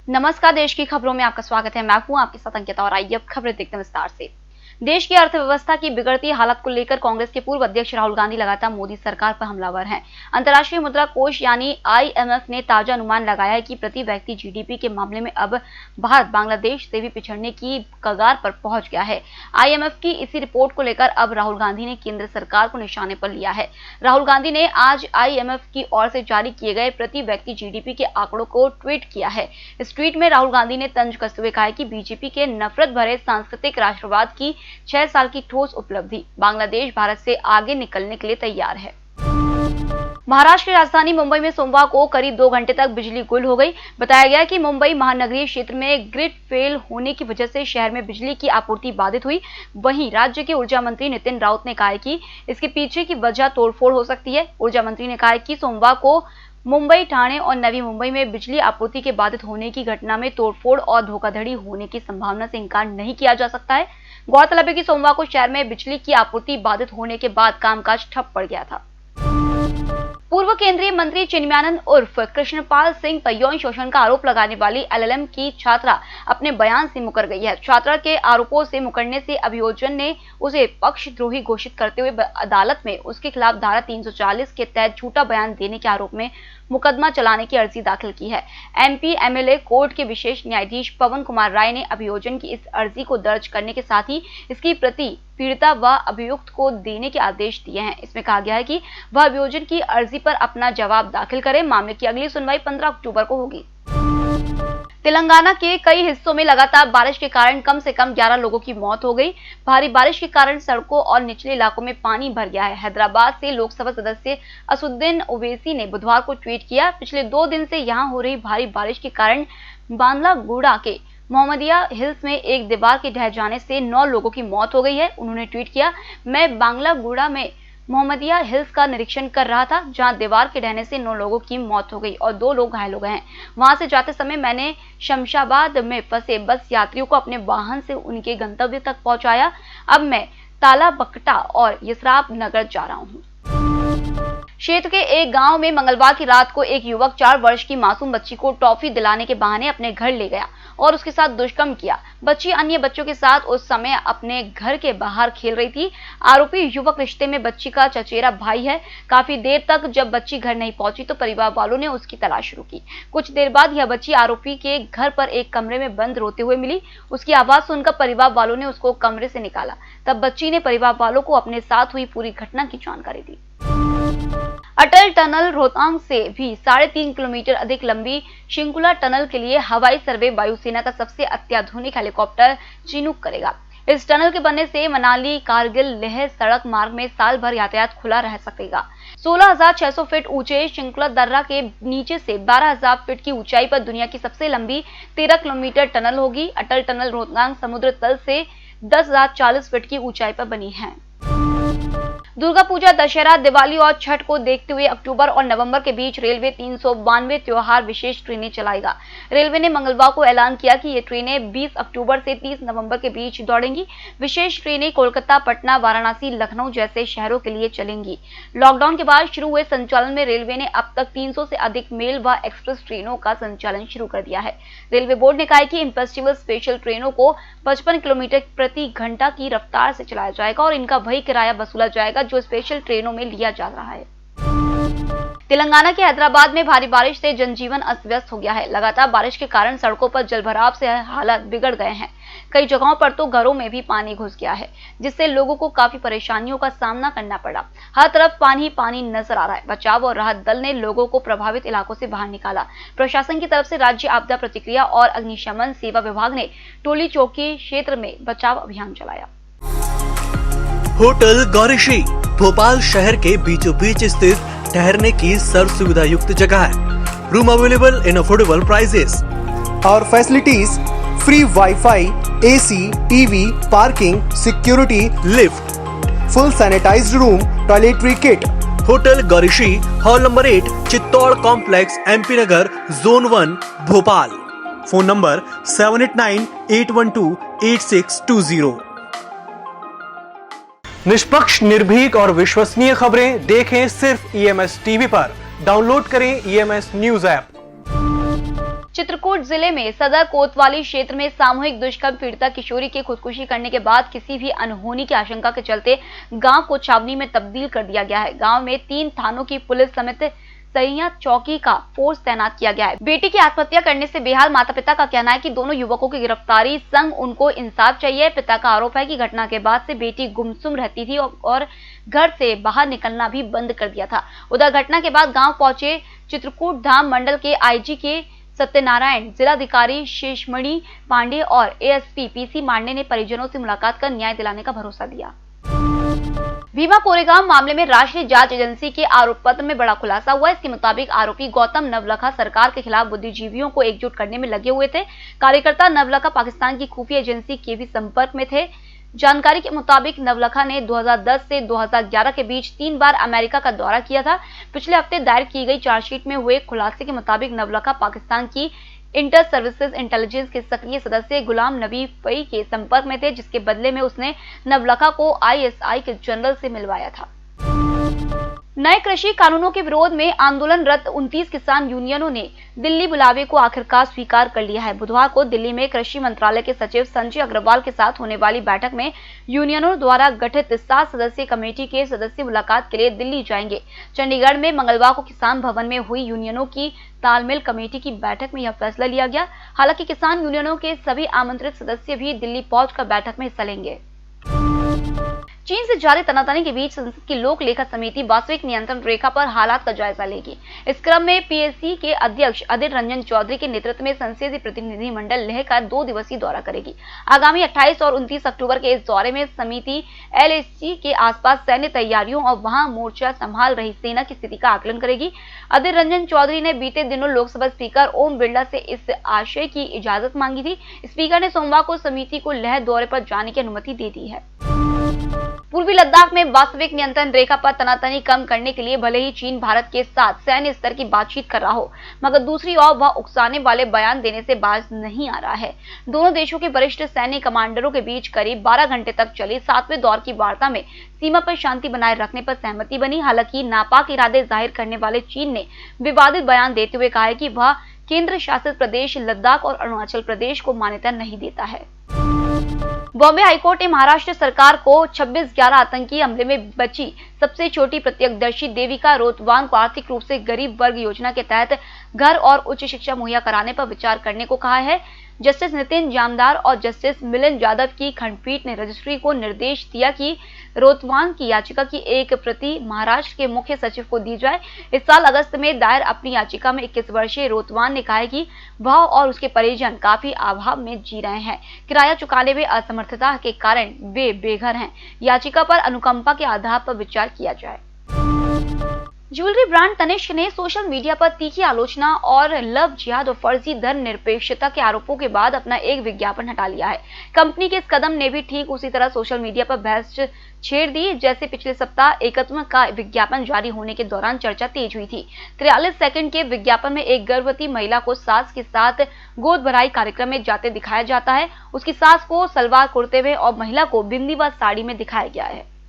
नमस्कार, देश की खबरों में आपका स्वागत है। मैं हूं आपके साथ अंकिता और आइए अब खबरें देखते हैं विस्तार से। देश की अर्थव्यवस्था की बिगड़ती हालत को लेकर कांग्रेस के पूर्व अध्यक्ष राहुल गांधी लगातार मोदी सरकार पर हमलावर हैं। अंतर्राष्ट्रीय मुद्रा कोष यानी IMF ने ताजा अनुमान लगाया है कि प्रति व्यक्ति GDP के मामले में अब भारत बांग्लादेश से भी पिछड़ने की कगार पर पहुंच गया है। IMF की इसी रिपोर्ट को लेकर अब राहुल गांधी ने केंद्र सरकार को निशाने पर लिया है। राहुल गांधी ने आज IMF की ओर से जारी किए गए प्रति व्यक्ति GDP के आंकड़ों को ट्वीट किया है। इस ट्वीट में राहुल गांधी ने तंज कसते हुए कहा है कि बीजेपी के नफरत भरे सांस्कृतिक राष्ट्रवाद की 6 साल की ठोस उपलब्धि, बांग्लादेश भारत से आगे निकलने के लिए तैयार है। महाराष्ट्र की राजधानी मुंबई में सोमवार को करीब 2 घंटे तक बिजली गुल हो गई। बताया गया कि मुंबई महानगरीय क्षेत्र में ग्रिड फेल होने की वजह से शहर में बिजली की आपूर्ति बाधित हुई। वहीं राज्य के ऊर्जा मंत्री नितिन राउत ने कहा है कि इसके पीछे की वजह तोड़फोड़ हो सकती है। ऊर्जा मंत्री ने कहा है कि सोमवार को मुंबई, ठाणे और नवी मुंबई में बिजली आपूर्ति के बाधित होने की घटना में तोड़फोड़ और धोखाधड़ी होने की संभावना से इनकार नहीं किया जा सकता है। गौरतलब है कि सोमवार को शहर में बिजली की आपूर्ति बाधित होने के बाद कामकाज ठप पड़ गया था। पूर्व केंद्रीय मंत्री चिन्मयानंद उर्फ कृष्णपाल सिंह पर यौन शोषण का आरोप लगाने वाली LLM की छात्रा अपने बयान से मुकर गई है। छात्रा के आरोपों से मुकरने से अभियोजन ने उसे पक्षद्रोही घोषित करते हुए अदालत में उसके खिलाफ धारा 340 के तहत झूठा बयान देने के आरोप में मुकदमा चलाने की अर्जी दाखिल की है। MP MLA कोर्ट के विशेष न्यायाधीश पवन कुमार राय ने अभियोजन की इस अर्जी को दर्ज करने के साथ ही इसकी प्रति पीड़िता व अभियुक्त को देने के आदेश दिए हैं। इसमें कहा गया है कि वह अभियोजन की अर्जी पर अपना जवाब दाखिल करे। मामले की अगली सुनवाई 15 अक्टूबर को होगी। तेलंगाना के कई हिस्सों में लगातार बारिश के कारण कम से कम 11 लोगों की मौत हो गई। भारी बारिश के कारण सड़कों और निचले इलाकों में पानी भर गया है। हैदराबाद से लोकसभा सदस्य असुद्दीन ओवैसी ने बुधवार को ट्वीट किया, पिछले 2 दिन से यहां हो रही भारी बारिश के कारण बांग्लागुड़ा के मोहम्मदिया हिल्स में एक दीवार के ढह जाने से 9 लोगों की मौत हो गई है। उन्होंने ट्वीट किया, मैं बांग्लागुड़ा में मोहम्मदिया हिल्स का निरीक्षण कर रहा था, जहां दीवार के ढहने से 9 लोगों की मौत हो गई और 2 लोग घायल हो गए हैं। वहां से जाते समय मैंने शमशाबाद में फंसे बस यात्रियों को अपने वाहन से उनके गंतव्य तक पहुंचाया। अब मैं तालाबकटा और यसराब नगर जा रहा हूं। क्षेत्र के एक गांव में मंगलवार की रात को एक युवक 4 वर्ष की मासूम बच्ची को टॉफी दिलाने के बहाने अपने घर ले गया और उसके साथ दुष्कर्म किया। बच्ची अन्य बच्चों के साथ उस समय अपने घर के बाहर खेल रही थी। आरोपी युवक रिश्ते में बच्ची का चचेरा भाई है। काफी देर तक जब बच्ची घर नहीं पहुंची तो परिवार वालों ने उसकी तलाश शुरू की। कुछ देर बाद यह बच्ची आरोपी के घर पर एक कमरे में बंद रोते हुए मिली। उसकी आवाज सुनकर परिवार वालों ने उसको कमरे से निकाला। तब बच्ची ने परिवार वालों को अपने साथ हुई पूरी घटना की जानकारी दी। अटल टनल रोहतांग से भी 3.5 किलोमीटर अधिक लंबी शिंकुला टनल के लिए हवाई सर्वे वायुसेना का सबसे अत्याधुनिक हेलीकॉप्टर चिनूक करेगा। इस टनल के बनने से मनाली कारगिल लेह सड़क मार्ग में साल भर यातायात खुला रह सकेगा। 16,600 फीट ऊंचे शिंकुला दर्रा के नीचे से 12,000 फीट की ऊंचाई पर दुनिया की सबसे लंबी 13 किलोमीटर टनल होगी। अटल टनल रोहतांग समुद्र तल से 10,040 फीट की ऊंचाई पर बनी है। दुर्गा पूजा, दशहरा, दिवाली और छठ को देखते हुए अक्टूबर और नवंबर के बीच रेलवे 392 त्योहार विशेष ट्रेनें चलाएगा। रेलवे ने मंगलवार को ऐलान किया कि ये ट्रेनें 20 अक्टूबर से 30 नवंबर के बीच दौड़ेंगी। विशेष ट्रेनें कोलकाता, पटना, वाराणसी, लखनऊ जैसे शहरों के लिए चलेंगी। लॉकडाउन के बाद शुरू हुए संचालन में रेलवे ने अब तक 300 से अधिक मेल व एक्सप्रेस ट्रेनों का संचालन शुरू कर दिया है। रेलवे बोर्ड ने कहा है कि इन फेस्टिवल स्पेशल ट्रेनों को 55 किलोमीटर प्रति घंटा की रफ्तार से चलाया जाएगा और इनका वही किराया वसूला जाएगा जो स्पेशल ट्रेनों में लिया जा रहा है। तेलंगाना के हैदराबाद में भारी बारिश से जनजीवन अस्त व्यस्त हो गया है। लगातार बारिश के कारण सड़कों पर जलभराव से हालात बिगड़ गए हैं। कई जगहों पर तो घरों में भी पानी घुस गया है, जिससे लोगों को काफी परेशानियों का सामना करना पड़ा। हर तरफ पानी ही पानी नजर आ रहा है। बचाव और राहत दल ने लोगों को प्रभावित इलाकों से बाहर निकाला। प्रशासन की तरफ से राज्य आपदा प्रतिक्रिया और अग्निशमन सेवा विभाग ने टोली चौकी क्षेत्र में बचाव अभियान चलाया। होटल गौरीशी भोपाल शहर के बीचों बीच स्थित ठहरने की सर्व सुविधा युक्त जगह है। Room available in affordable prices और facilities free wifi, AC, TV, parking, security, lift, full sanitised room, toiletry kit. Hotel Gaurishi, hall number 8, Chittor complex, MP Nagar, zone 1, Bhopal. Phone number 7898128620। निष्पक्ष, निर्भीक और विश्वसनीय खबरें देखें सिर्फ EMS टीवी पर। डाउनलोड करें EMS न्यूज ऐप। चित्रकूट जिले में सदर कोतवाली क्षेत्र में सामूहिक दुष्कर्म पीड़िता किशोरी के खुदकुशी करने के बाद किसी भी अनहोनी की आशंका के चलते गांव को छावनी में तब्दील कर दिया गया है। गांव में 3 थानों की पुलिस समेत सैया चौकी का फोर्स तैनात किया गया है। बेटी की आत्महत्या करने से बेहाल माता पिता का कहना है कि दोनों युवकों की गिरफ्तारी संग उनको इंसाफ चाहिए। पिता का आरोप है कि घटना के बाद से बेटी गुमसुम रहती थी और घर से बाहर निकलना भी बंद कर दिया था। उधर घटना के बाद गांव पहुंचे चित्रकूट धाम मंडल के आईजी के सत्यनारायण, जिलाधिकारी शेषमणि पांडे और एएसपी पीसी मांडे ने परिजनों से मुलाकात कर न्याय दिलाने का भरोसा दिया। भीमा कोरेगांव मामले में राष्ट्रीय जांच एजेंसी के आरोप पत्र में बड़ा खुलासा हुआ। इसके मुताबिक आरोपी गौतम नवलखा सरकार के खिलाफ बुद्धिजीवियों को एकजुट करने में लगे हुए थे। कार्यकर्ता नवलखा पाकिस्तान की खुफिया एजेंसी के भी संपर्क में थे। जानकारी के मुताबिक नवलखा ने 2010 से 2011 के बीच 3 बार अमेरिका का दौरा किया था। पिछले हफ्ते दायर की गई चार्जशीट में हुए खुलासे के मुताबिक नवलखा पाकिस्तान की इंटर सर्विसेज इंटेलिजेंस के सक्रिय सदस्य गुलाम नबी फई के संपर्क में थे, जिसके बदले में उसने नवलखा को आईएसआई के जनरल से मिलवाया था। नए कृषि कानूनों के विरोध में आंदोलनरत 29 किसान यूनियनों ने दिल्ली बुलावे को आखिरकार स्वीकार कर लिया है। बुधवार को दिल्ली में कृषि मंत्रालय के सचिव संजय अग्रवाल के साथ होने वाली बैठक में यूनियनों द्वारा गठित 7 सदस्यीय कमेटी के सदस्य मुलाकात के लिए दिल्ली जाएंगे। चंडीगढ़ में मंगलवार को किसान भवन में हुई यूनियनों की तालमेल कमेटी की बैठक में यह फैसला लिया गया। हालांकि किसान यूनियनों के सभी आमंत्रित सदस्य भी दिल्ली पहुंचकर बैठक में हिस्सा लेंगे। चीन से जारी तनातनी के बीच संसद की लोक लेखा समिति वास्तविक नियंत्रण रेखा पर हालात का जायजा लेगी। इस क्रम में पीएससी के अध्यक्ष अधीर रंजन चौधरी के नेतृत्व में संसदीय प्रतिनिधिमंडल लेह का 2 दिवसीय दौरा करेगी। आगामी 28 और 29 अक्टूबर के इस दौरे में समिति एलएसी के आसपास सैन्य तैयारियों और वहां मोर्चा संभाल रही सेना की स्थिति का आकलन करेगी। अधीर रंजन चौधरी ने बीते दिनों लोकसभा स्पीकर ओम बिरला से इस आशय की इजाजत मांगी थी। स्पीकर ने सोमवार को समिति को लेह दौरे पर जाने की अनुमति दे दी है। पूर्वी लद्दाख में वास्तविक नियंत्रण रेखा पर तनातनी कम करने के लिए भले ही चीन भारत के साथ सैन्य स्तर की बातचीत कर रहा हो, मगर दूसरी ओर वह उकसाने वाले बयान देने से बाज नहीं आ रहा है। दोनों देशों के वरिष्ठ सैन्य कमांडरों के बीच करीब 12 घंटे तक चली 7वें दौर की वार्ता में सीमा पर शांति बनाए रखने पर सहमति बनी। हालांकि नापाक इरादे जाहिर करने वाले चीन ने विवादित बयान देते हुए कहा है कि वह केंद्र शासित प्रदेश लद्दाख और अरुणाचल प्रदेश को मान्यता नहीं देता है। बॉम्बे हाईकोर्ट ने महाराष्ट्र सरकार को 26/11 आतंकी हमले में बची सबसे छोटी प्रत्यक्षदर्शी देविका रोतवान को आर्थिक रूप से गरीब वर्ग योजना के तहत घर और उच्च शिक्षा मुहैया कराने पर विचार करने को कहा है। जस्टिस नितिन जामदार और जस्टिस मिलिंद यादव की खंडपीठ ने रजिस्ट्री को निर्देश दिया कि रोतवान की याचिका की एक प्रति महाराष्ट्र के मुख्य सचिव को दी जाए। इस साल अगस्त में दायर अपनी याचिका में 21 वर्षीय रोतवान ने कहा है कि वह और उसके परिजन काफी अभाव में जी रहे हैं। किराया चुकाने में असमर्थता के कारण वे बेघर हैं। याचिका पर अनुकंपा के आधार पर विचार किया जाए। ज्वेलरी ब्रांड तनिष्क ने सोशल मीडिया पर तीखी आलोचना और लव जिहाद और फर्जी धर्म निरपेक्षता के आरोपों के बाद अपना एक विज्ञापन हटा लिया है। कंपनी के इस कदम ने भी ठीक उसी तरह सोशल मीडिया पर बहस छेड़ दी, जैसे पिछले सप्ताह एकत्व का विज्ञापन जारी होने के दौरान चर्चा तेज हुई थी। 43 सेकंड के विज्ञापन में एक गर्भवती महिला को सास के साथ गोद भराई कार्यक्रम में जाते दिखाया जाता है। उसकी सास को सलवार कुर्ते में और महिला को बिंदी व साड़ी में दिखाया गया है।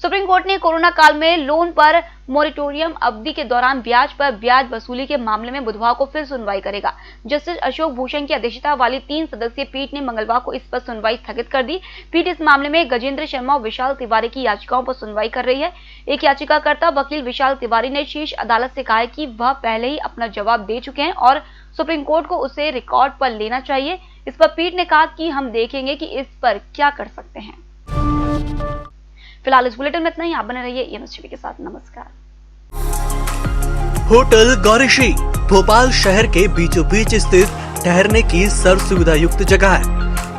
सुप्रीम कोर्ट ने कोरोना काल में लोन पर मोरेटोरियम अवधि के दौरान ब्याज पर ब्याज वसूली के मामले में बुधवार को फिर सुनवाई करेगा। जस्टिस अशोक भूषण की अध्यक्षता वाली 3 सदस्यीय पीठ ने मंगलवार को इस पर सुनवाई स्थगित कर दी। पीठ इस मामले में गजेंद्र शर्मा और विशाल तिवारी की याचिकाओं पर सुनवाई कर रही है। एक याचिकाकर्ता वकील विशाल तिवारी ने शीर्ष अदालत से कहा है कि वह पहले ही अपना जवाब दे चुके हैं और सुप्रीम कोर्ट को उसे रिकॉर्ड पर लेना चाहिए। इस पर पीठ ने कहा कि हम देखेंगे कि इस पर क्या कर सकते हैं। फिलहाल इस बुलेटिन में इतना ही। आप बने रहिए ईएमएस टीवी के साथ। नमस्कार। होटल गौरीशी भोपाल शहर के बीचों बीच स्थित ठहरने की सर्व सुविधा युक्त जगह है।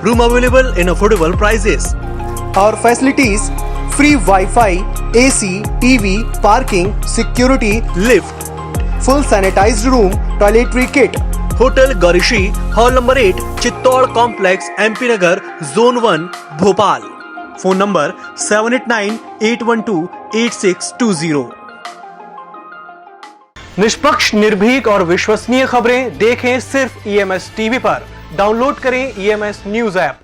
Room available in affordable prices और facilities free wifi, AC, TV, parking, security, lift, full sanitised room, toiletry kit. Hotel Gaurishi, hall number 8, Chittor complex, MP Nagar, zone 1, Bhopal. Phone number 7898128620। निष्पक्ष, निर्भीक और विश्वसनीय खबरें देखें सिर्फ ईएमएस टीवी पर। डाउनलोड करें ईएमएस न्यूज ऐप।